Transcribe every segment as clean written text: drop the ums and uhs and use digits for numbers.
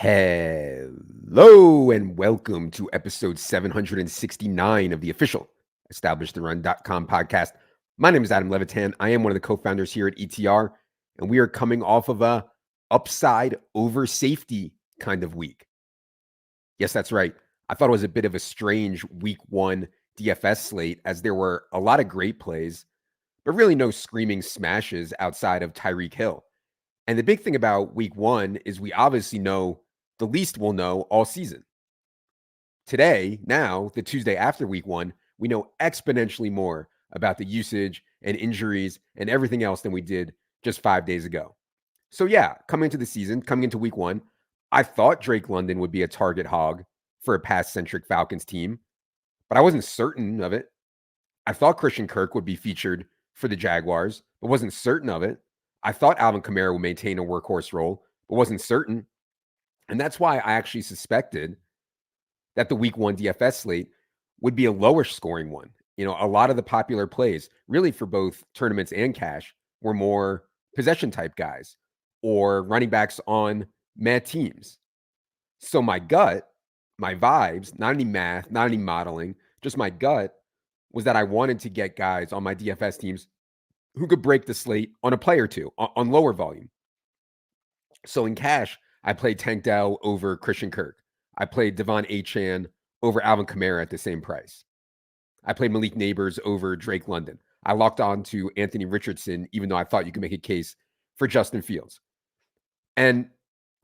Hello and welcome to episode 769 of the official EstablishTheRun.com podcast. My name is Adam Levitan. I am one of the co-founders here at ETR, and we are coming off of a upside over safety kind of week. Yes, that's right. I thought it was a bit of a strange week one DFS slate as there were a lot of great plays, but really no screaming smashes outside of Tyreek Hill. And the big thing about week one is we obviously know the least we'll know all season. Today, now, the Tuesday after week one, we know exponentially more about the usage and injuries and everything else than we did just 5 days ago. So yeah, coming into the season, coming into week one, I thought Drake London would be a target hog for a pass-centric Falcons team, but I wasn't certain of it. I thought Christian Kirk would be featured for the Jaguars, but wasn't certain of it. I thought Alvin Kamara would maintain a workhorse role, but wasn't certain. And that's why I actually suspected that the week one DFS slate would be a lower scoring one. You know, a lot of the popular plays, really for both tournaments and cash, were more possession type guys or running backs on mad teams. So my gut, my vibes, not any math, not any modeling, just my gut was that I wanted to get guys on my DFS teams who could break the slate on a play or two on lower volume. So in cash, I played Tank Dell over Christian Kirk. I played Devon Achane over Alvin Kamara at the same price. I played Malik Neighbors over Drake London. I locked on to Anthony Richardson, even though I thought you could make a case for Justin Fields. And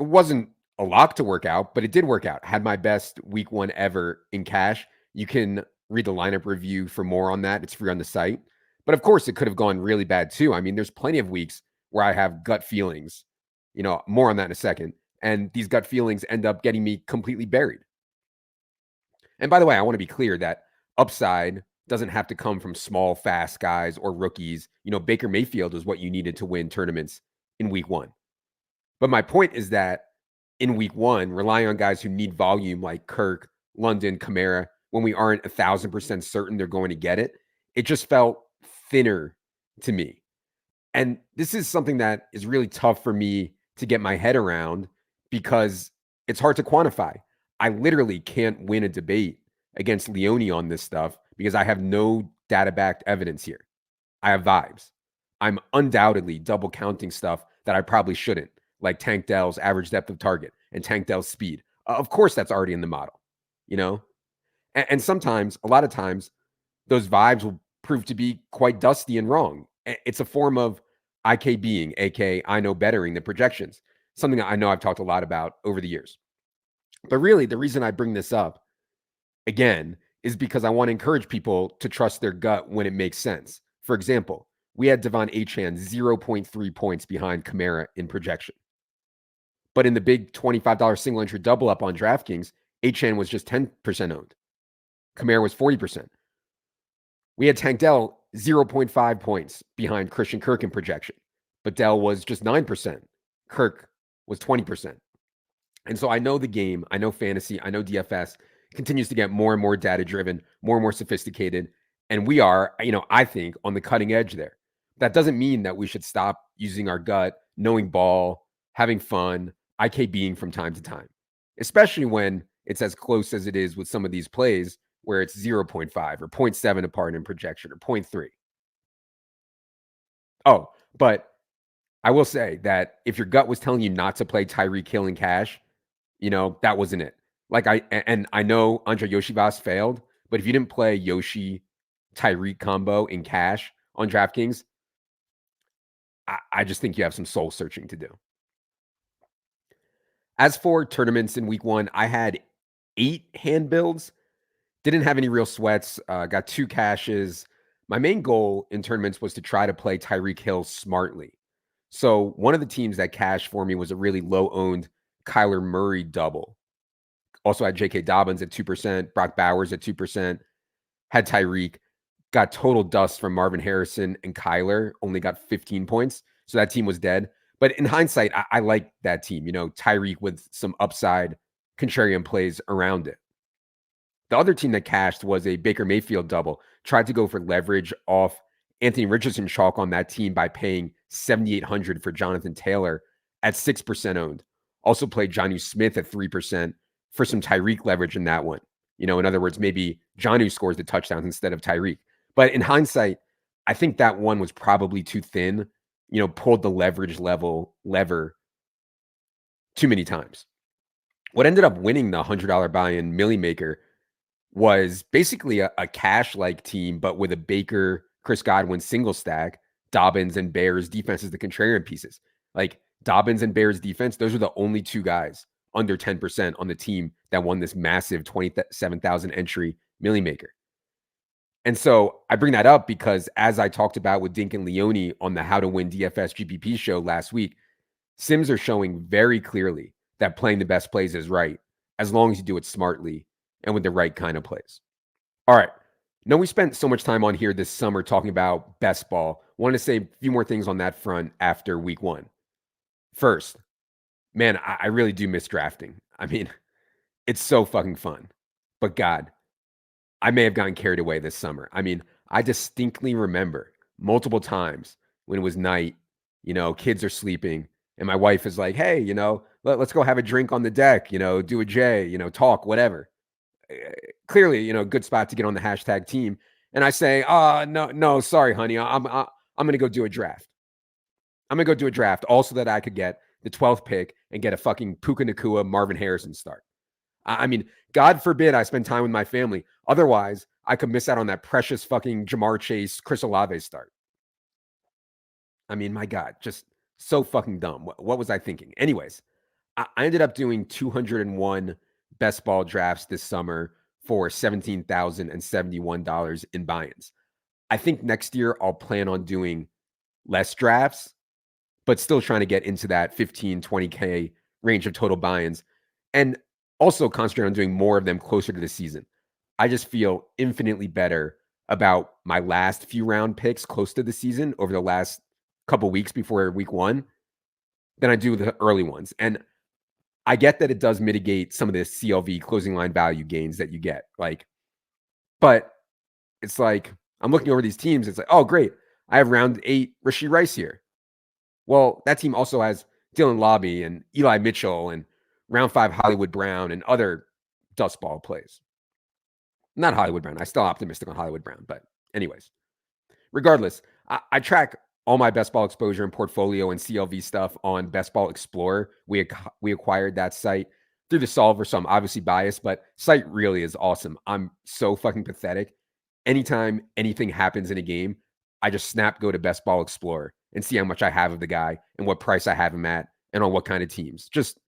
it wasn't a lock to work out, but it did work out. I had my best week one ever in cash. You can read the lineup review for more on that. It's free on the site. But of course, it could have gone really bad too. I mean, there's plenty of weeks where I have gut feelings, more on that in a second. And these gut feelings end up getting me completely buried. And by the way, I want to be clear that upside doesn't have to come from small, fast guys or rookies. Baker Mayfield is what you needed to win tournaments in week one. But my point is that in week one, relying on guys who need volume like Kirk, London, Kamara, when we aren't 1,000% certain they're going to get it, it just felt thinner to me. And this is something that is really tough for me to get my head around because it's hard to quantify. I literally can't win a debate against Leone on this stuff because I have no data-backed evidence here. I have vibes. I'm undoubtedly double counting stuff that I probably shouldn't, like Tank Dell's average depth of target and Tank Dell's speed. Of course, that's already in the model, And sometimes, a lot of times, those vibes will prove to be quite dusty and wrong. It's a form of IKBing, aka I know bettering the projections, something I know I've talked a lot about over the years. But really, the reason I bring this up, again, is because I want to encourage people to trust their gut when it makes sense. For example, we had Devon Achane 0.3 points behind Kamara in projection. But in the big $25 single entry double up on DraftKings, Achane was just 10% owned. Kamara was 40%. We had Tank Dell 0.5 points behind Christian Kirk in projection, but Dell was just 9%. Kirk was 20%. And so I know the game, I know fantasy, I know DFS continues to get more and more data-driven, more and more sophisticated. And we are, I think, on the cutting edge there. That doesn't mean that we should stop using our gut, knowing ball, having fun, IKBing from time to time, especially when it's as close as it is with some of these plays where it's 0.5 or 0.7 apart in projection or 0.3. Oh, but I will say that if your gut was telling you not to play Tyreek Hill in cash, that wasn't it. I know Andre Yoshivas failed, but if you didn't play Yoshi Tyreek combo in cash on DraftKings, I just think you have some soul searching to do. As for tournaments in week one, I had 8 hand builds. Didn't have any real sweats. Got 2 cashes. My main goal in tournaments was to try to play Tyreek Hill smartly. So one of the teams that cashed for me was a really low-owned Kyler Murray double. Also had J.K. Dobbins at 2%, Brock Bowers at 2%, had Tyreek. Got total dust from Marvin Harrison and Kyler, only got 15 points. So that team was dead. But in hindsight, I like that team. Tyreek with some upside contrarian plays around it. The other team that cashed was a Baker Mayfield double. Tried to go for leverage off Anthony Richardson chalk on that team by paying $7,800 for Jonathan Taylor at 6% owned. Also played Jonnu Smith at 3% for some Tyreek leverage in that one. In other words, maybe Jonnu scores the touchdowns instead of Tyreek. But in hindsight, I think that one was probably too thin, pulled the leverage lever too many times. What ended up winning the $100 buy-in Millie Maker was basically a cash-like team, but with a Baker, Chris Godwin single stack, Dobbins and Bears defenses, the contrarian pieces. Like Dobbins and Bears defense, those are the only two guys under 10% on the team that won this massive 27,000 entry Millie Maker. And so I bring that up because as I talked about with Dink and Leone on the How to Win DFS GPP show last week, Sims are showing very clearly that playing the best plays is right, as long as you do it smartly and with the right kind of plays. All right. Now, we spent so much time on here this summer talking about best ball. Wanted to say a few more things on that front after week one. First, man, I really do miss drafting. I mean, it's so fucking fun. But God, I may have gotten carried away this summer. I mean, I distinctly remember multiple times when it was night, kids are sleeping, and my wife is like, hey, let's go have a drink on the deck, do a J, talk, whatever. Clearly, good spot to get on the hashtag team. And I say, no, sorry, honey. I'm going to go do a draft. I'm going to go do a draft also that I could get the 12th pick and get a fucking Puka Nacua, Marvin Harrison start. I mean, God forbid I spend time with my family. Otherwise, I could miss out on that precious fucking Jamar Chase, Chris Olave start. I mean, my God, just so fucking dumb. What was I thinking? Anyways, I ended up doing 201 best ball drafts this summer for $17,071 in buy-ins. I think next year I'll plan on doing less drafts, but still trying to get into that 15, 20K range of total buy-ins. And also concentrate on doing more of them closer to the season. I just feel infinitely better about my last few round picks close to the season over the last couple weeks before week one than I do the early ones. And I get that it does mitigate some of the CLV closing line value gains that you get. But it's like, I'm looking over these teams. It's like, oh, great. I have round 8 Rashee Rice here. Well, that team also has Dylan Lobby and Eli Mitchell and round 5 Hollywood Brown and other dust ball plays. Not Hollywood Brown. I'm still optimistic on Hollywood Brown. But anyways, regardless, I track all my best ball exposure and portfolio and CLV stuff on Best Ball Explorer. We acquired that site through the solver, so I'm obviously biased, but site really is awesome. I'm so fucking pathetic. Anytime anything happens in a game, I just go to Best Ball Explorer and see how much I have of the guy and what price I have him at and on what kind of teams. Just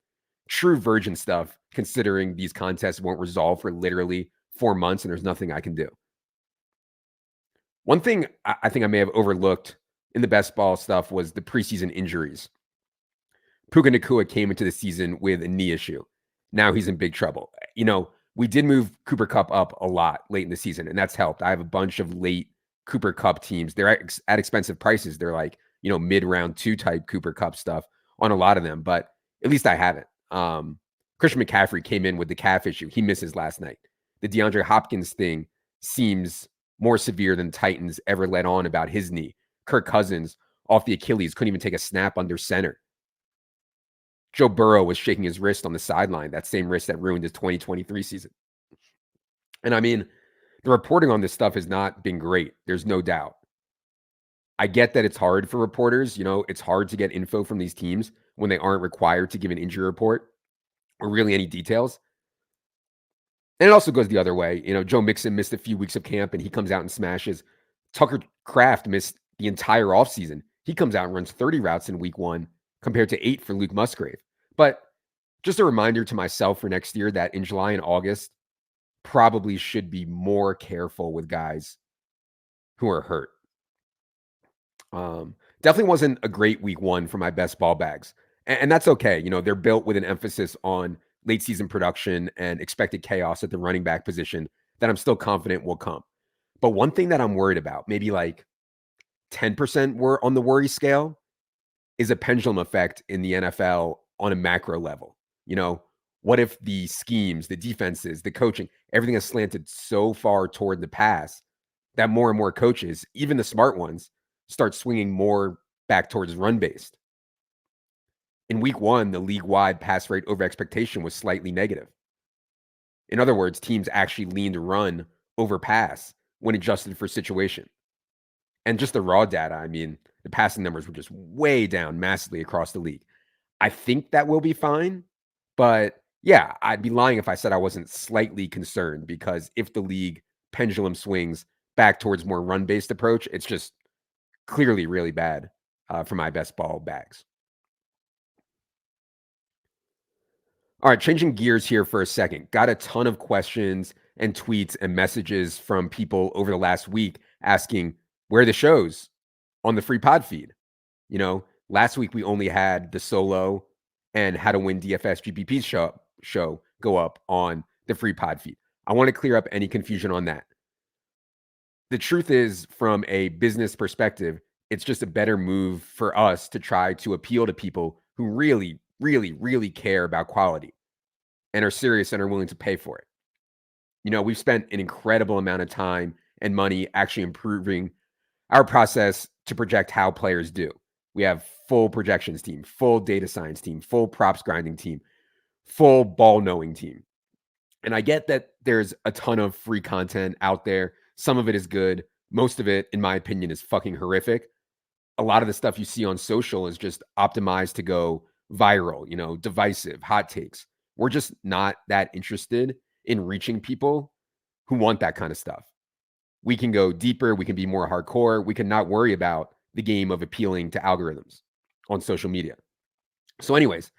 true virgin stuff, considering these contests won't resolve for literally 4 months and there's nothing I can do. One thing I think I may have overlooked in the best ball stuff was the preseason injuries. Puka Nacua came into the season with a knee issue. Now he's in big trouble. We did move Cooper Kupp up a lot late in the season, and that's helped. I have a bunch of late Cooper Kupp teams. They're at expensive prices. They're like, mid-round 2 type Cooper Kupp stuff on a lot of them, but at least I haven't. Christian McCaffrey came in with the calf issue. He misses last night. The DeAndre Hopkins thing seems more severe than Titans ever let on about his knee. Kirk Cousins off the Achilles, couldn't even take a snap under center. Joe Burrow was shaking his wrist on the sideline, that same wrist that ruined his 2023 season. And I mean, the reporting on this stuff has not been great. There's no doubt. I get that it's hard for reporters. It's hard to get info from these teams when they aren't required to give an injury report or really any details. And it also goes the other way. Joe Mixon missed a few weeks of camp and he comes out and smashes. Tucker Kraft missed the entire offseason. He comes out and runs 30 routes in week 1 compared to 8 for Luke Musgrave. But just a reminder to myself for next year that in July and August, probably should be more careful with guys who are hurt. Definitely wasn't a great week 1 for my best ball bags. And that's okay. They're built with an emphasis on late season production and expected chaos at the running back position that I'm still confident will come. But one thing that I'm worried about, maybe like 10% were on the worry scale, is a pendulum effect in the NFL on a macro level. What if the schemes, the defenses, the coaching, everything is slanted so far toward the pass that more and more coaches, even the smart ones, start swinging more back towards run-based? In week one, the league-wide pass rate over expectation was slightly negative. In other words, teams actually leaned run over pass when adjusted for situation. And just the raw data, I mean, the passing numbers were just way down massively across the league. I think that will be fine, but yeah, I'd be lying if I said I wasn't slightly concerned, because if the league pendulum swings back towards more run-based approach, it's just clearly really bad for my best ball bags. All right, changing gears here for a second. Got a ton of questions and tweets and messages from people over the last week asking where are the shows on the free pod feed. You know, last week we only had the solo and how to win DFS GPP show go up on the free pod feed. I want to clear up any confusion on that. The truth is, from a business perspective, it's just a better move for us to try to appeal to people who really, really, really care about quality and are serious and are willing to pay for it. You know, we've spent an incredible amount of time and money actually improving our process to project how players do. We have full projections team, full data science team, full props grinding team, full ball knowing team. And I get that there's a ton of free content out there. Some of it is good. Most of it, in my opinion, is fucking horrific. A lot of the stuff you see on social is just optimized to go viral, you know, divisive, hot takes. We're just not that interested in reaching people who want that kind of stuff. We can go deeper. We can be more hardcore. We can not worry about the game of appealing to algorithms on social media. So anyways,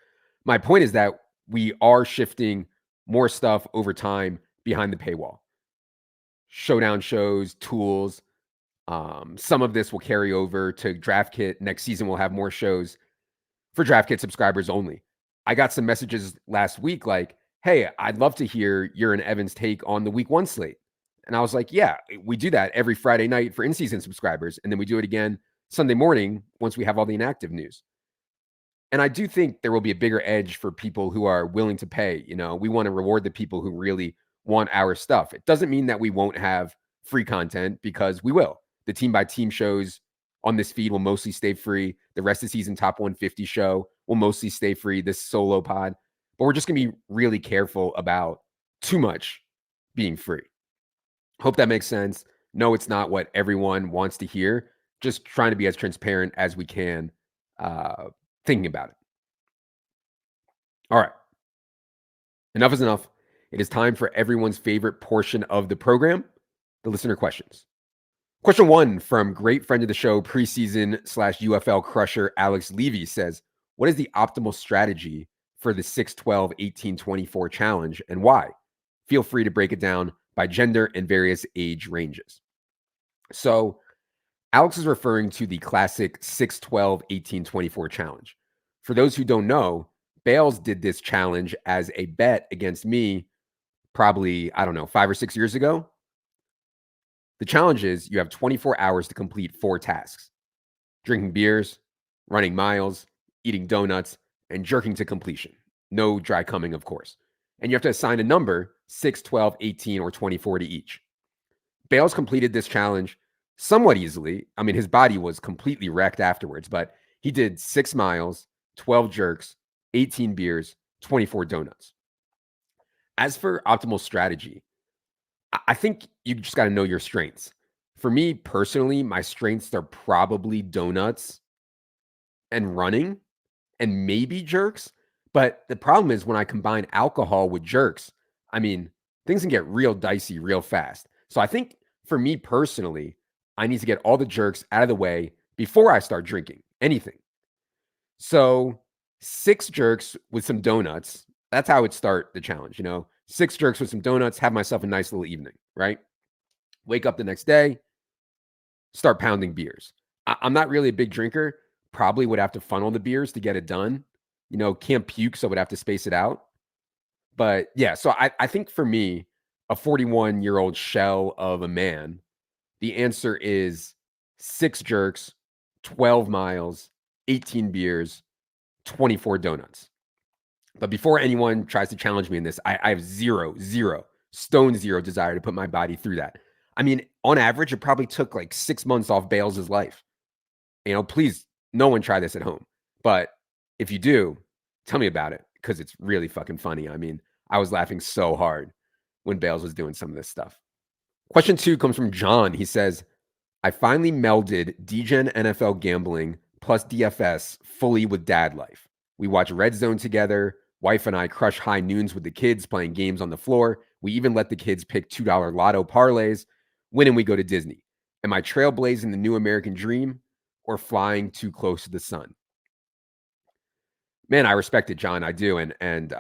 my point is that we are shifting more stuff over time behind the paywall. Showdown shows, tools. Some of this will carry over to DraftKit. Next season, we'll have more shows for DraftKit subscribers only. I got some messages last week like, hey, I'd love to hear your and Evan's take on the week one slate. And I was like, yeah, we do that every Friday night for in-season subscribers. And then we do it again Sunday morning once we have all the inactive news. And I do think there will be a bigger edge for people who are willing to pay. You know, we want to reward the people who really want our stuff. It doesn't mean that we won't have free content, because we will. The team by team shows on this feed will mostly stay free. The rest of the season top 150 show will mostly stay free. This solo pod, but we're just going to be really careful about too much being free. Hope that makes sense. No, it's not what everyone wants to hear. Just trying to be as transparent as we can, thinking about it. All right. Enough is enough. It is time for everyone's favorite portion of the program, the listener questions. Question one from great friend of the show, preseason/UFL crusher Alex Levy says, what is the optimal strategy for the 6-12-18-24 challenge and why? Feel free to break it down by gender and various age ranges. So Alex is referring to the classic 6-12-18-24 challenge. For those who don't know, Bales did this challenge as a bet against me probably, 5 or 6 years ago. The challenge is you have 24 hours to complete 4 tasks: drinking beers, running miles, eating donuts, and jerking to completion. No dry coming, of course. And you have to assign a number, 6, 12, 18, or 24 to each. Bales completed this challenge somewhat easily. I mean, his body was completely wrecked afterwards, but he did 6 miles, 12 jerks, 18 beers, 24 donuts. As for optimal strategy, I think you just got to know your strengths. For me personally, my strengths are probably donuts and running and maybe jerks. But the problem is when I combine alcohol with jerks, I mean, things can get real dicey real fast. So I think for me personally, I need to get all the jerks out of the way before I start drinking anything. So 6 jerks with some donuts. That's how I would start the challenge, 6 jerks with some donuts, have myself a nice little evening, right? Wake up the next day, start pounding beers. I'm not really a big drinker. Probably would have to funnel the beers to get it done. Can't puke, so would have to space it out. But yeah, so I think for me, a 41-year-old shell of a man, the answer is 6 jerks, 12 miles, 18 beers, 24 donuts. But before anyone tries to challenge me in this, I have zero desire to put my body through that. I mean, on average, it probably took like 6 months off Bales' life. Please, no one try this at home. But If you do, tell me about it because it's really fucking funny. I mean, I was laughing so hard when Bales was doing some of this stuff. Question 2 comes from John. He says, I finally melded DGen NFL gambling plus DFS fully with dad life. We watch Red Zone together. Wife and I crush high noons with the kids playing games on the floor. We even let the kids pick $2 lotto parlays. When we go to Disney. Am I trailblazing the new American dream or flying too close to the sun? Man, I respect it, John. I do. And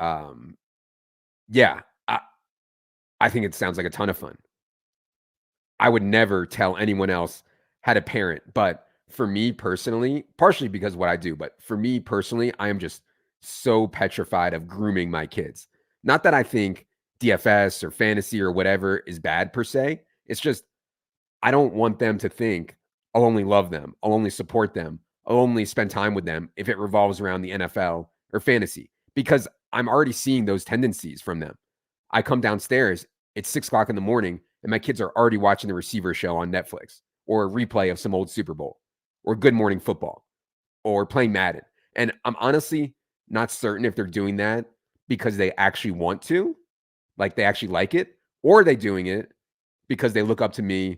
yeah, I think it sounds like a ton of fun. I would never tell anyone else how to parent, but for me personally, partially because of what I do, but for me personally, I am just so petrified of grooming my kids. Not that I think DFS or fantasy or whatever is bad per se. It's just I don't want them to think I'll only love them, I'll only support them, I'll only spend time with them if it revolves around the NFL or fantasy because I'm already seeing those tendencies from them. I come downstairs, it's 6 o'clock in the morning, and my kids are already watching the receiver show on Netflix or a replay of some old Super Bowl or Good Morning Football or playing Madden. And I'm honestly not certain if they're doing that because they actually want to, like they actually like it, or are they doing it because they look up to me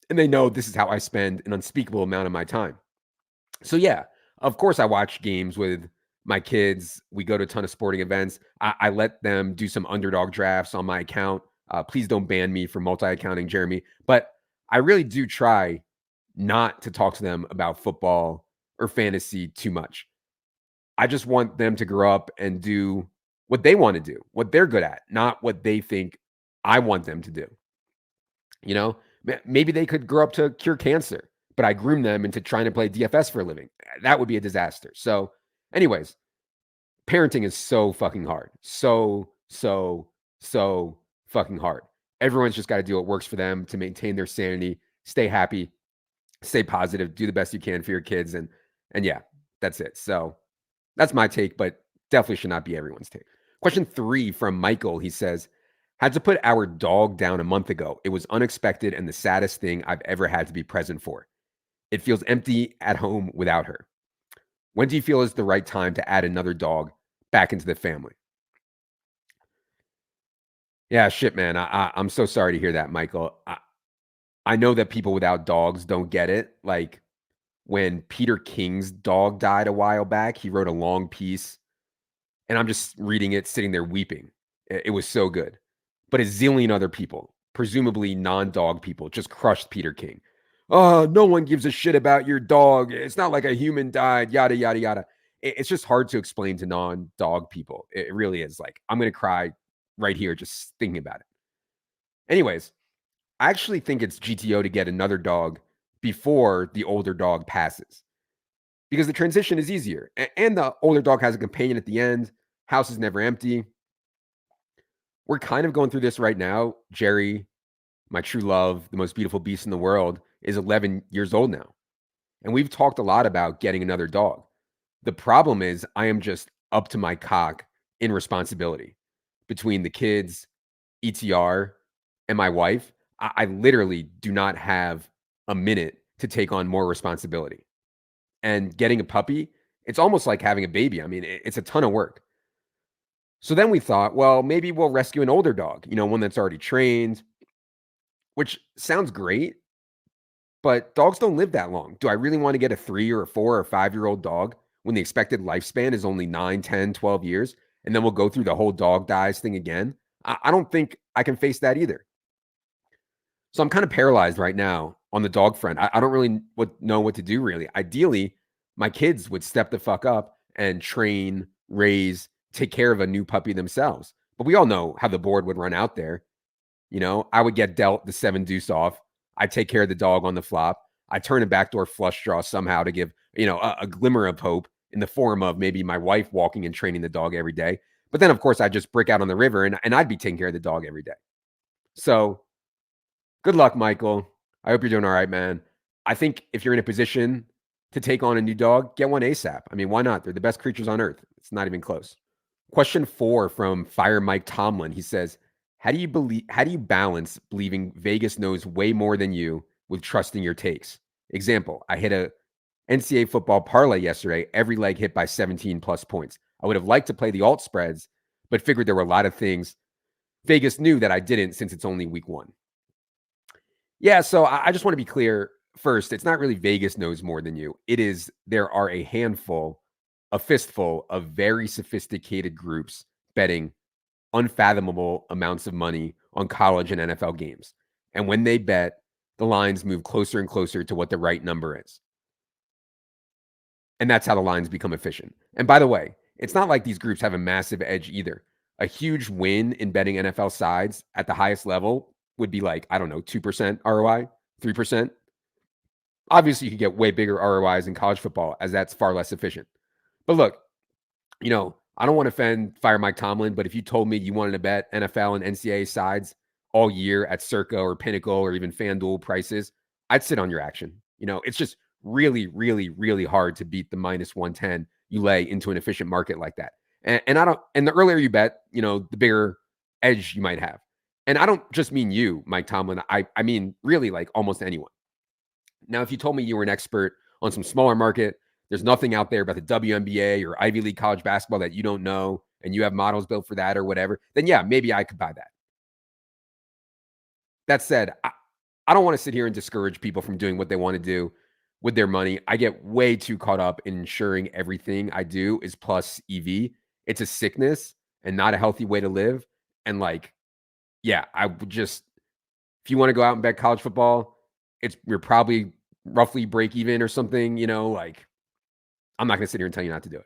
and they know this is how I spend an unspeakable amount of my time. So yeah, of course I watch games with my kids. We go to a ton of sporting events. I let them do some underdog drafts on my account. Please don't ban me for multi-accounting, Jeremy. But I really do try not to talk to them about football or fantasy too much. I just want them to grow up and do what they want to do, what they're good at, not what they think I want them to do. You know, maybe they could grow up to cure cancer, but I groom them into trying to play DFS for a living. That would be a disaster. So, anyways, parenting is so fucking hard. So fucking hard. Everyone's just got to do what works for them to maintain their sanity, stay happy, stay positive, do the best you can for your kids. And yeah, that's it. So that's my take, but definitely should not be everyone's take. Question 3 from Michael. He says, had to put our dog down a month ago. It was unexpected and the saddest thing I've ever had to be present for. It feels empty at home without her. When do you feel is the right time to add another dog back into the family? Yeah, shit, man. I'm so sorry to hear that, Michael. I know that people without dogs don't get it. Like when Peter King's dog died a while back, he wrote a long piece and I'm just reading it, sitting there weeping. It was so good. But a zillion other people, presumably non-dog people, just crushed Peter King. Oh, no one gives a shit about your dog. It's not like a human died, yada, yada, yada. It's just hard to explain to non-dog people. It really is. Like, I'm going to cry right here just thinking about it. Anyways, I actually think it's GTO to get another dog before the older dog passes because the transition is easier. And the older dog has a companion at the end. House is never empty. We're kind of going through this right now. Jerry, my true love, the most beautiful beast in the world, is 11 years old now. And we've talked a lot about getting another dog. The problem is, I am just up to my cock in responsibility between the kids, ETR, and my wife. I literally do not have a minute to take on more responsibility. And getting a puppy, it's almost like having a baby. I mean, it's a ton of work. So then we thought, well, maybe we'll rescue an older dog, one that's already trained, which sounds great, but dogs don't live that long. Do I really want to get a 3 or a 4 or 5-year-old dog when the expected lifespan is only 9, 10, 12 years? And then we'll go through the whole dog dies thing again? I don't think I can face that either. So I'm kind of paralyzed right now on the dog front. I don't really know what to do, really. Ideally, my kids would step the fuck up and train, raise, take care of a new puppy themselves. But we all know how the board would run out there. I would get dealt the 7 deuce off. I take care of the dog on the flop. I turn a backdoor flush draw somehow to give, a glimmer of hope in the form of maybe my wife walking and training the dog every day. But then, of course, I'd just brick out on the river and I'd be taking care of the dog every day. So good luck, Michael. I hope you're doing all right, man. I think if you're in a position to take on a new dog, get one ASAP. I mean, why not? They're the best creatures on earth. It's not even close. Question 4 from Fire Mike Tomlin. He says, how do you balance believing Vegas knows way more than you with trusting your takes? Example, I hit NCAA football parlay yesterday, every leg hit by 17 plus points. I would have liked to play the alt spreads, but figured there were a lot of things Vegas knew that I didn't since it's only week one. Yeah, so I just want to be clear first. It's not really Vegas knows more than you. It is there are a fistful of very sophisticated groups betting unfathomable amounts of money on college and NFL games. And when they bet, the lines move closer and closer to what the right number is. And that's how the lines become efficient. And by the way, it's not like these groups have a massive edge either. A huge win in betting NFL sides at the highest level would be like, I don't know, 2% ROI, 3%. Obviously, you could get way bigger ROIs in college football as that's far less efficient. But look, I don't want to fire Mike Tomlin, but if you told me you wanted to bet NFL and NCAA sides all year at Circa or Pinnacle or even FanDuel prices, I'd sit on your action. It's just really, really, really hard to beat the minus 110 you lay into an efficient market like that. And the earlier you bet, the bigger edge you might have. And I don't just mean you, Mike Tomlin. I mean, really like almost anyone. Now, if you told me you were an expert on some smaller market, there's nothing out there about the WNBA or Ivy League college basketball that you don't know, and you have models built for that or whatever, then yeah, maybe I could buy that. That said, I don't want to sit here and discourage people from doing what they want to do with their money. I get way too caught up in ensuring everything I do is plus EV. It's a sickness and not a healthy way to live. And I would just, if you want to go out and bet college football, you're probably roughly break even or something, I'm not going to sit here and tell you not to do it.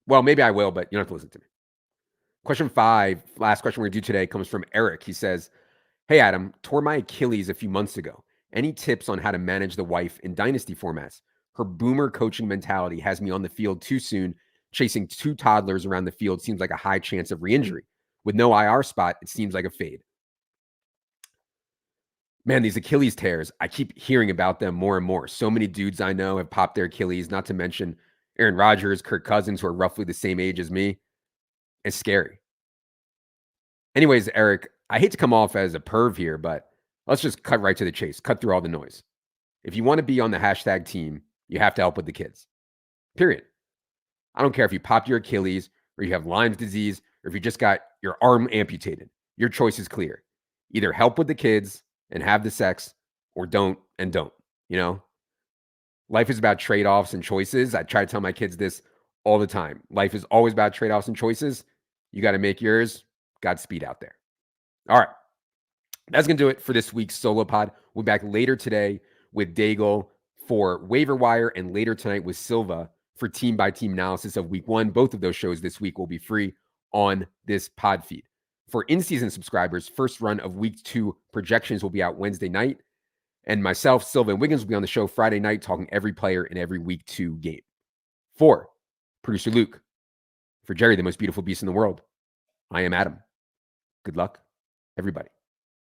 Well, maybe I will, but you don't have to listen to me. Question 5, last question we're going to do today comes from Eric. He says, "Hey, Adam, tore my Achilles a few months ago. Any tips on how to manage the wife in dynasty formats? Her boomer coaching mentality has me on the field too soon. Chasing 2 toddlers around the field seems like a high chance of re-injury. With no IR spot, it seems like a fade." Man, these Achilles tears, I keep hearing about them more and more. So many dudes I know have popped their Achilles, not to mention Aaron Rodgers, Kirk Cousins, who are roughly the same age as me. It's scary. Anyways, Eric, I hate to come off as a perv here, but let's just cut right to the chase, cut through all the noise. If you want to be on the hashtag team, you have to help with the kids. Period. I don't care if you popped your Achilles or you have Lyme's disease or if you just got your arm amputated. Your choice is clear. Either help with the kids and have the sex, or don't and don't. Life is about trade-offs and choices. I try to tell my kids this all the time. Life is always about trade-offs and choices. You got to make yours. Godspeed out there. All right. That's going to do it for this week's solo pod. We'll be back later today with Daigle for waiver wire and later tonight with Silva for team-by-team analysis of week 1. Both of those shows this week will be free on this pod feed. For in-season subscribers, first run of week 2 projections will be out Wednesday night. And myself, Silva, and Wiggins will be on the show Friday night talking every player in every week 2 game. For producer Luke, for Jerry, the most beautiful beast in the world, I am Adam. Good luck, everybody.